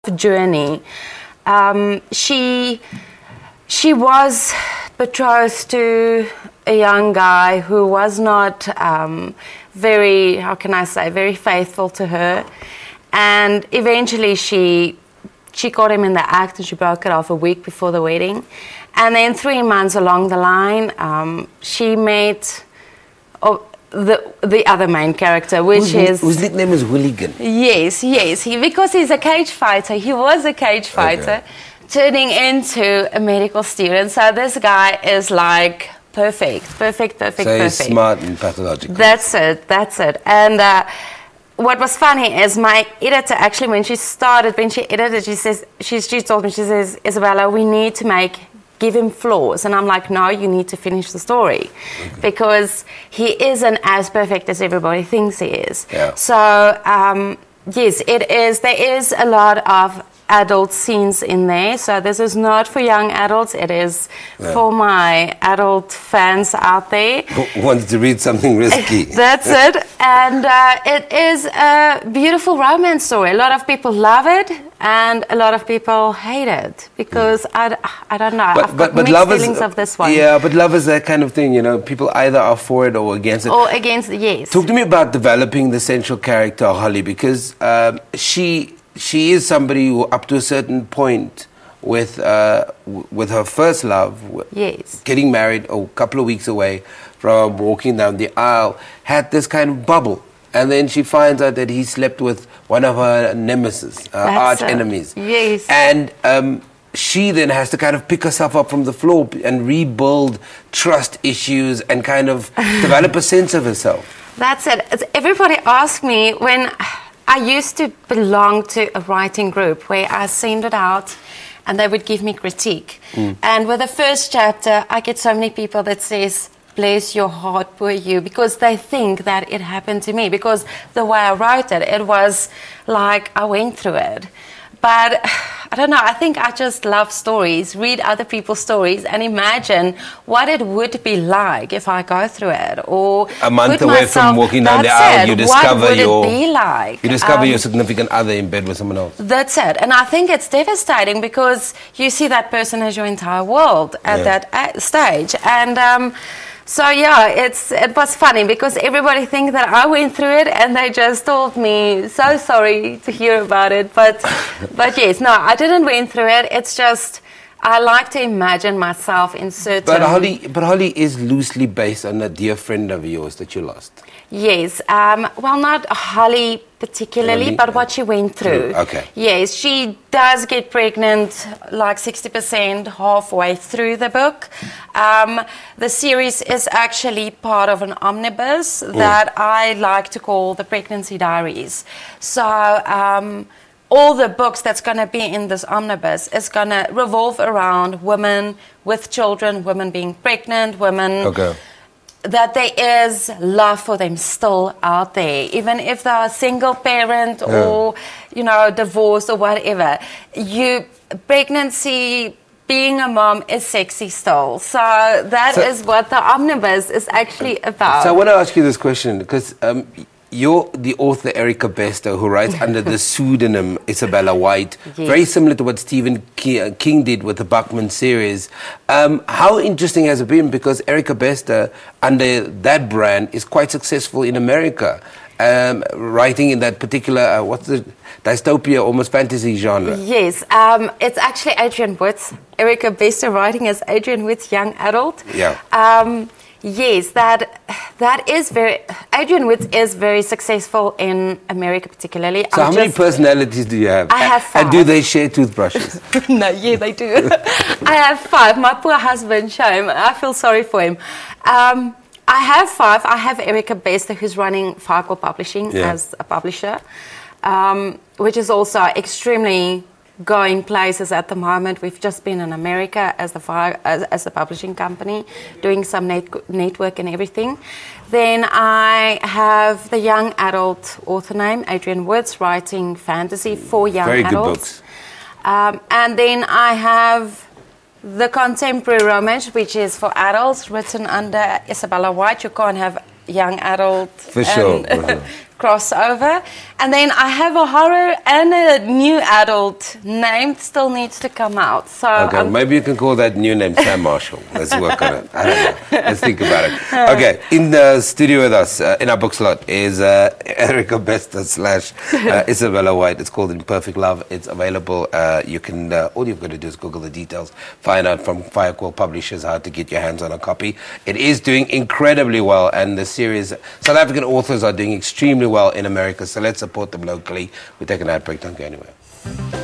journey. She was betrothed to a young guy who was not very, how can I say, very faithful to her, and eventually she caught him in the act and she broke it off a week before the wedding. And then 3 months along the line, she met the other main character, which whose nickname is Hooligan. Yes, because he's a cage fighter. He was a cage fighter, turning into a medical student. So this guy is like perfect. So he's smart and pathological. That's it. And what was funny is my editor actually, when she edited, she told me, she says, Isabella, we need to give him flaws. And I'm like, no, you need to finish the story. Okay. Because he isn't as perfect as everybody thinks he is. Yeah. So, yes, there is a lot of adult scenes in there. So this is not for young adults. It is for my adult fans out there. Who wants to read something risky. That's it. And it is a beautiful romance story. A lot of people love it, and a lot of people hate it because I don't know. I've got mixed feelings of this one. Yeah, but love is that kind of thing, you know. People either are for it or against it. Or against it, yes. Talk to me about developing the central character, Holly, because she is somebody who, up to a certain point, with her first love, yes, getting married a couple of weeks away from walking down the aisle, had this kind of bubble. And then she finds out that he slept with one of her nemesis, her arch enemies. Yes. And she then has to kind of pick herself up from the floor and rebuild trust issues and kind of develop a sense of herself. That's it. Everybody asks me when I used to belong to a writing group where I send it out and they would give me critique. And with the first chapter, I get so many people that says, bless your heart, poor you, because they think that it happened to me. Because the way I wrote it, it was like I went through it. But I don't know, I think I just love stories, read other people's stories and imagine what it would be like if I go through it. Or a month away from walking down the aisle, you discover your significant other in bed with someone else. That's it. And I think it's devastating because you see that person as your entire world at that stage. And so yeah, it was funny because everybody thinks that I went through it and they just told me, so sorry to hear about it. But yes, no, I didn't went through it. It's just, I like to imagine myself in certain... But Holly is loosely based on a dear friend of yours that you lost. Yes, well, not Holly particularly, but what she went through. Okay. Yes, she does get pregnant like 60% halfway through the book. The series is actually part of an omnibus that I like to call the Pregnancy Diaries. So all the books that's going to be in this omnibus is going to revolve around women with children, women being pregnant, women... Okay. That there is love for them still out there, even if they're a single parent or, you know, divorced or whatever. Pregnancy, being a mom is sexy still. So that is what the omnibus is actually about. So I want to ask you this question because you're the author Erica Bester who writes under the pseudonym Isabella White, very similar to what Stephen King did with the Buckman series. How interesting has it been? Because Erica Bester, under that brand, is quite successful in America, writing in that particular, what's the dystopia, almost fantasy genre. Yes, it's actually Adrian Wood's. Erica Bester writing as Adrian Wood's young adult. Yeah. Yes, that is very... Adrian Wood is very successful in America particularly. So how many personalities do you have? I have 5. And do they share toothbrushes? No, yeah, they do. I have 5. My poor husband, shame. I feel sorry for him. I have 5. I have Erica Bester, who's running Farquhar Publishing as a publisher, which is also extremely... going places at the moment. We've just been in America as a publishing company, doing some network and everything. Then I have the young adult author name, Adrian Woods, writing fantasy for young adults. Very good books. And then I have the contemporary romance, which is for adults, written under Isabella White. You can't have young adult for sure. crossover. And then I have a horror and a new adult name still needs to come out. So okay, maybe you can call that new name Sam Marshall. Let's work on it. I don't know. Let's think about it. Okay, in the studio with us, in our book slot, is Erica Besta / Isabella White. It's called Imperfect Love. It's available. You can, all you've got to do is Google the details, find out from Firequill Publishers how to get your hands on a copy. It is doing incredibly well, and the series, South African authors are doing extremely well in America, so let's support them locally. We take an ad break, don't go anywhere.